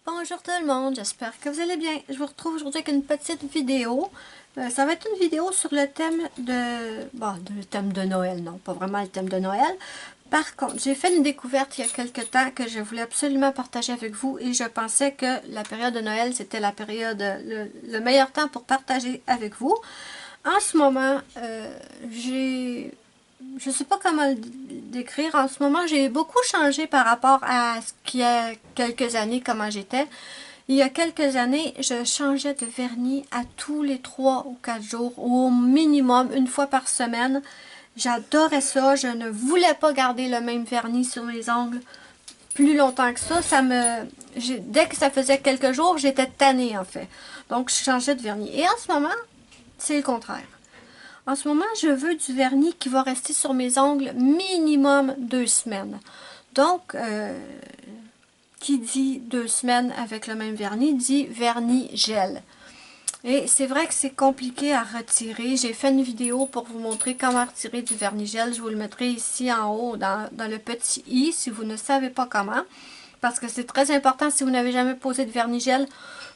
Bonjour tout le monde, j'espère que vous allez bien. Je vous retrouve aujourd'hui avec une petite vidéo. Ça va être une vidéo sur le thème le thème de Noël, non, pas vraiment le thème de Noël. Par contre, j'ai fait une découverte il y a quelque temps que je voulais absolument partager avec vous et je pensais que la période de Noël, c'était la période, le meilleur temps pour partager avec vous. En ce moment, je ne sais pas comment le décrire. En ce moment, j'ai beaucoup changé par rapport à ce qu'il y a quelques années, comment j'étais. Il y a quelques années, je changeais de vernis à tous les 3 ou 4 jours, ou au minimum une fois par semaine. J'adorais ça. Je ne voulais pas garder le même vernis sur mes ongles plus longtemps que ça. Dès que ça faisait quelques jours, j'étais tannée en fait. Donc, je changeais de vernis. Et en ce moment, c'est le contraire. En ce moment, je veux du vernis qui va rester sur mes ongles minimum 2 semaines. Donc, qui dit 2 semaines avec le même vernis, dit vernis gel. Et c'est vrai que c'est compliqué à retirer. J'ai fait une vidéo pour vous montrer comment retirer du vernis gel. Je vous le mettrai ici en haut dans le petit i si vous ne savez pas comment. Parce que c'est très important, si vous n'avez jamais posé de vernis gel,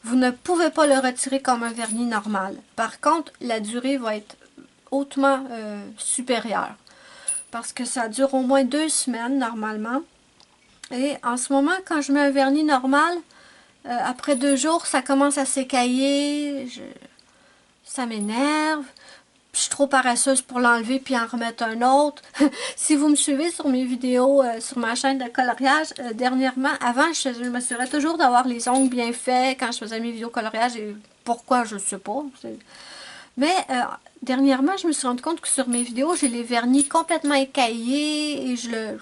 vous ne pouvez pas le retirer comme un vernis normal. Par contre, la durée va être hautement supérieure. Parce que ça dure au moins 2 semaines normalement. Et en ce moment, quand je mets un vernis normal, après 2 jours, ça commence à s'écailler. Ça m'énerve. Je suis trop paresseuse pour l'enlever puis en remettre un autre. Si vous me suivez sur mes vidéos, sur ma chaîne de coloriage, dernièrement, avant, je m'assurais toujours d'avoir les ongles bien faits quand je faisais mes vidéos coloriage. Et pourquoi, je ne sais pas. Mais dernièrement, je me suis rendu compte que sur mes vidéos, j'ai les vernis complètement écaillés et je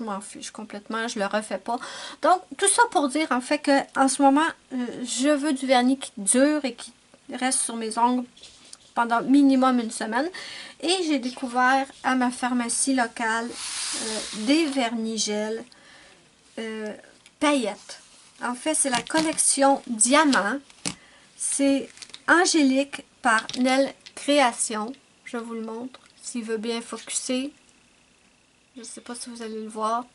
m'en fiche complètement, je le refais pas. Donc, tout ça pour dire en fait que en ce moment, je veux du vernis qui dure et qui reste sur mes ongles pendant minimum une semaine. Et j'ai découvert à ma pharmacie locale des vernis gel paillettes. En fait, c'est la collection Diamant. C'est Angélique par Nel Création. Je vous le montre. S'il veut bien focuser. Je ne sais pas si vous allez le voir.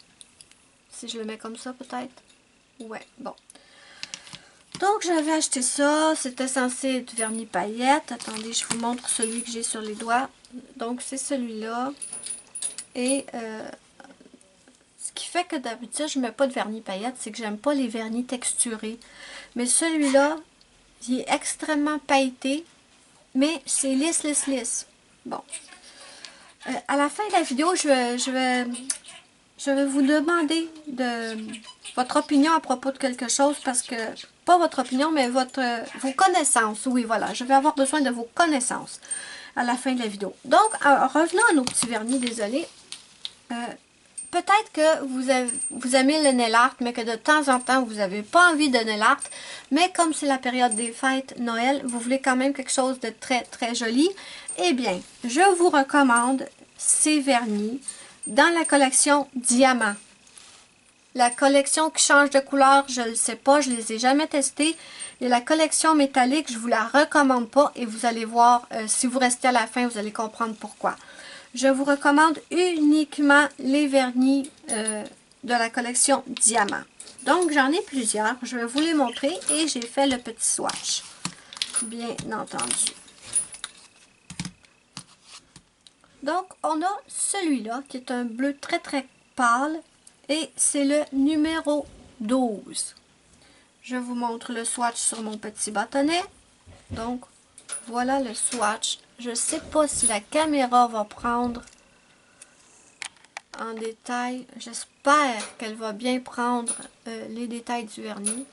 Si je le mets comme ça, peut-être. Ouais, bon. Donc, j'avais acheté ça. C'était censé être vernis paillettes. Attendez, je vous montre celui que j'ai sur les doigts. Donc, c'est celui-là. Et ce qui fait que d'habitude, je ne mets pas de vernis paillettes, c'est que j'aime pas les vernis texturés. Mais celui-là, il est extrêmement pailleté. Mais c'est lisse, lisse, lisse. Bon. À la fin de la vidéo, je vais vous demander votre opinion à propos de quelque chose parce que, pas votre opinion, mais vos connaissances. Oui, voilà, je vais avoir besoin de vos connaissances à la fin de la vidéo. Donc, revenons à nos petits vernis, désolé. Peut-être que vous aimez le nail art, mais que de temps en temps, vous n'avez pas envie de nail art. Mais comme c'est la période des fêtes, Noël, vous voulez quand même quelque chose de très, très joli. Eh bien, je vous recommande ces vernis dans la collection Diamant. La collection qui change de couleur, je ne le sais pas, je ne les ai jamais testés. Et la collection métallique, je ne vous la recommande pas. Et vous allez voir, si vous restez à la fin, vous allez comprendre pourquoi. Je vous recommande uniquement les vernis de la collection Diamant. Donc, j'en ai plusieurs. Je vais vous les montrer et j'ai fait le petit swatch. Bien entendu. Donc, on a celui-là qui est un bleu très très pâle et c'est le numéro 12. Je vous montre le swatch sur mon petit bâtonnet. Donc, voilà le swatch. Je ne sais pas si la caméra va prendre en détail. J'espère qu'elle va bien prendre les détails du vernis.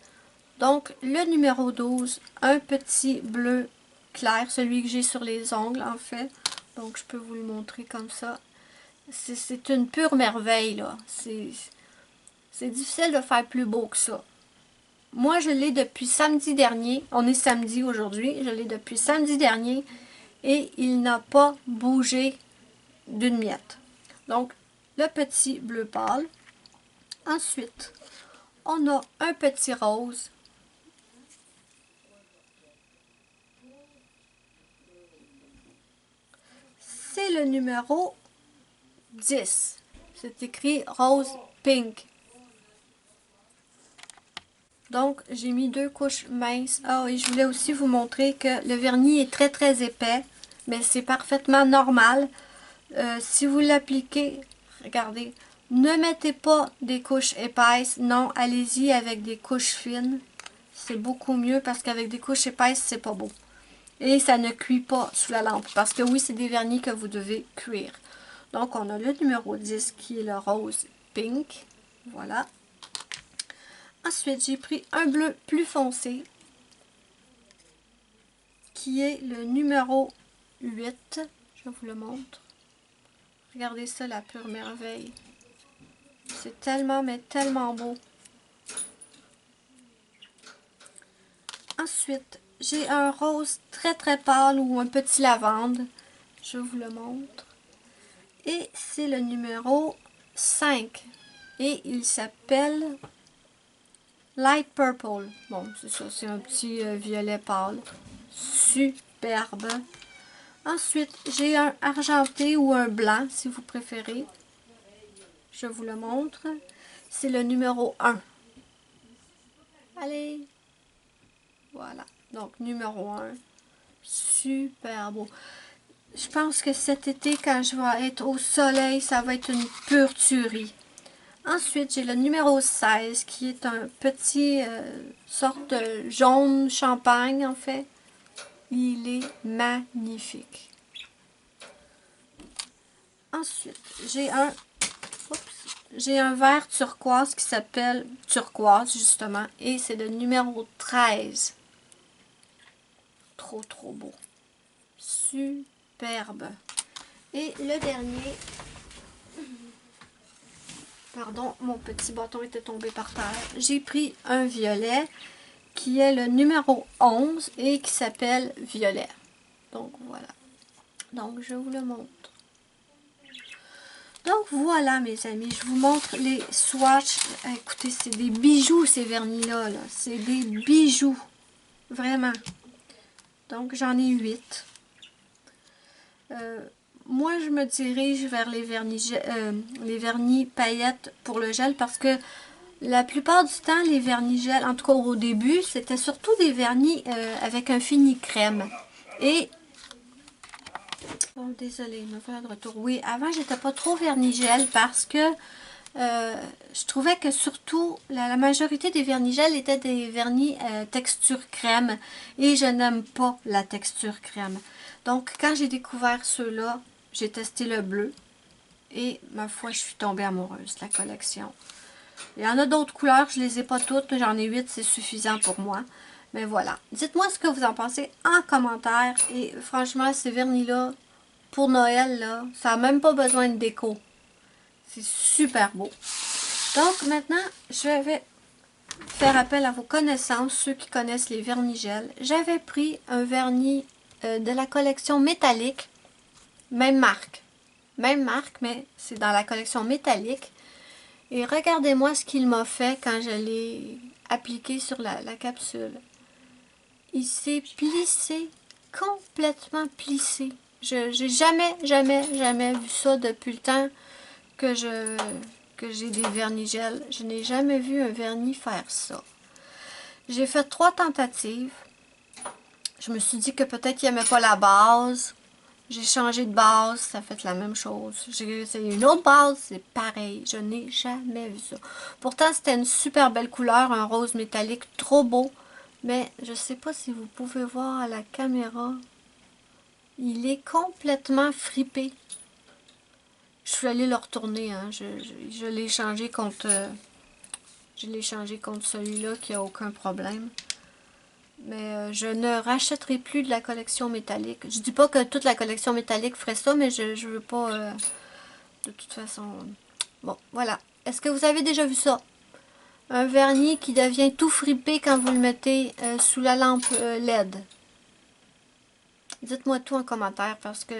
Donc, le numéro 12, un petit bleu clair, celui que j'ai sur les ongles en fait. Donc, je peux vous le montrer comme ça. C'est une pure merveille, là. C'est difficile de faire plus beau que ça. Moi, je l'ai depuis samedi dernier. On est samedi aujourd'hui. Je l'ai depuis samedi dernier. Et il n'a pas bougé d'une miette. Donc, le petit bleu pâle. Ensuite, on a un petit rose. C'est le numéro 10. C'est écrit rose pink. Donc, j'ai mis 2 couches minces. Ah, et je voulais aussi vous montrer que le vernis est très très épais, mais c'est parfaitement normal. Si vous l'appliquez, regardez, ne mettez pas des couches épaisses. Non, allez-y avec des couches fines. C'est beaucoup mieux parce qu'avec des couches épaisses, c'est pas beau. Et ça ne cuit pas sous la lampe. Parce que oui, c'est des vernis que vous devez cuire. Donc, on a le numéro 10 qui est le rose pink. Voilà. Ensuite, j'ai pris un bleu plus foncé qui est le numéro 8. Je vous le montre. Regardez ça, la pure merveille. C'est tellement, mais tellement beau. Ensuite, j'ai un rose très très pâle ou un petit lavande. Je vous le montre. Et c'est le numéro 5. Et il s'appelle Light Purple. Bon, c'est ça, c'est un petit violet pâle. Superbe. Ensuite, j'ai un argenté ou un blanc, si vous préférez. Je vous le montre. C'est le numéro 1. Allez. Voilà. Donc, numéro 1. Super beau. Je pense que cet été, quand je vais être au soleil, ça va être une pure tuerie. Ensuite, j'ai le numéro 16 qui est un petit sorte de jaune champagne en fait. Il est magnifique. Ensuite, j'ai un vert turquoise qui s'appelle turquoise justement et c'est le numéro 13. Trop trop beau. Superbe. Et le dernier, pardon, mon petit bâton était tombé par terre. J'ai pris un violet qui est le numéro 11 et qui s'appelle Violet. Donc voilà. Donc je vous le montre. Donc voilà mes amis, je vous montre les swatchs. Écoutez, c'est des bijoux ces vernis-là. -là, c'est des bijoux. Vraiment. Donc j'en ai 8. Moi je me dirige vers les vernis paillettes pour le gel parce que la plupart du temps, les vernis gel, en tout cas au début, c'était surtout des vernis avec un fini crème. Et, bon, désolée, me faire de retour. Oui, avant, j'étais pas trop vernis gel parce que je trouvais que surtout, la majorité des vernis gel étaient des vernis texture crème. Et je n'aime pas la texture crème. Donc, quand j'ai découvert ceux-là, j'ai testé le bleu. Et, ma foi, je suis tombée amoureuse de la collection. Il y en a d'autres couleurs, je les ai pas toutes, j'en ai 8, c'est suffisant pour moi. Mais voilà, dites-moi ce que vous en pensez en commentaire. Et franchement, ces vernis-là, pour Noël, là, ça n'a même pas besoin de déco. C'est super beau. Donc maintenant, je vais faire appel à vos connaissances, ceux qui connaissent les vernis gel. J'avais pris un vernis de la collection métallique, même marque, mais c'est dans la collection métallique. Et regardez-moi ce qu'il m'a fait quand je l'ai appliqué sur la capsule. Il s'est plissé, complètement plissé. J'ai jamais vu ça depuis le temps que j'ai des vernis gel. Je n'ai jamais vu un vernis faire ça. J'ai fait 3 tentatives. Je me suis dit que peut-être qu'il n'aimait pas la base. J'ai changé de base, ça fait la même chose. J'ai essayé une autre base, c'est pareil. Je n'ai jamais vu ça. Pourtant, c'était une super belle couleur, un rose métallique trop beau. Mais je ne sais pas si vous pouvez voir à la caméra. Il est complètement fripé. Je suis allée le retourner. Hein. Je l'ai changé contre... je l'ai changé contre celui-là qui n'a aucun problème. Mais je ne rachèterai plus de la collection métallique. Je dis pas que toute la collection métallique ferait ça, mais je veux pas... de toute façon... Bon, voilà. Est-ce que vous avez déjà vu ça? Un vernis qui devient tout fripé quand vous le mettez sous la lampe LED. Dites-moi tout en commentaire parce que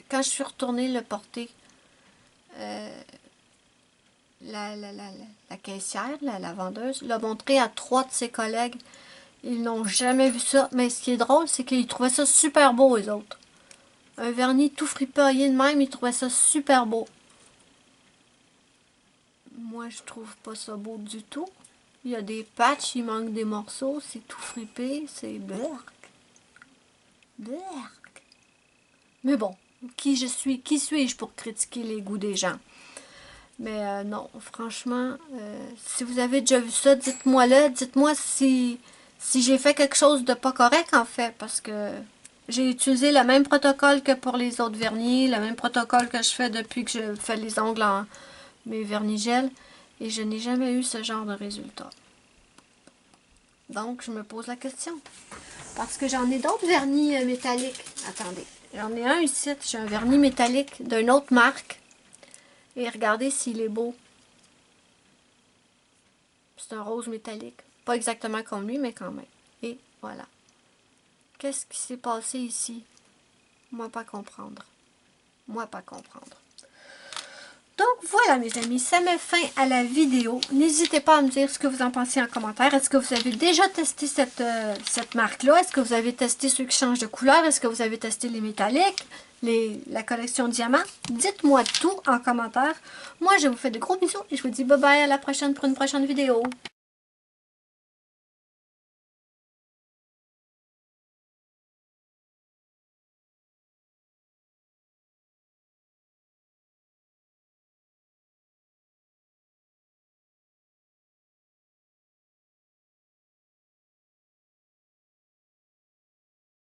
quand je suis retournée le porter, la caissière, la vendeuse, l'a montré à 3 de ses collègues. Ils n'ont jamais vu ça. Mais ce qui est drôle, c'est qu'ils trouvaient ça super beau, les autres. Un vernis tout fripaillé de même, ils trouvaient ça super beau. Moi, je trouve pas ça beau du tout. Il y a des patchs, il manque des morceaux, c'est tout fripé, c'est berk. Berk. Mais bon, qui suis-je pour critiquer les goûts des gens? Mais non, franchement, si vous avez déjà vu ça, dites-moi-le. Dites-moi si j'ai fait quelque chose de pas correct, en fait, parce que j'ai utilisé le même protocole que pour les autres vernis, le même protocole que je fais depuis que je fais les ongles en mes vernis gel, et je n'ai jamais eu ce genre de résultat. Donc, je me pose la question. Parce que j'en ai d'autres vernis métalliques. Attendez, j'en ai un ici, j'ai un vernis métallique d'une autre marque. Et regardez s'il est beau. C'est un rose métallique. Pas exactement comme lui, mais quand même. Et voilà. Qu'est-ce qui s'est passé ici? Moi, pas comprendre. Moi, pas comprendre. Donc, voilà, mes amis. Ça met fin à la vidéo. N'hésitez pas à me dire ce que vous en pensez en commentaire. Est-ce que vous avez déjà testé cette marque-là? Est-ce que vous avez testé ceux qui changent de couleur? Est-ce que vous avez testé les métalliques? La collection diamant? Dites-moi tout en commentaire. Moi, je vous fais de gros bisous et je vous dis bye bye à la prochaine pour une prochaine vidéo.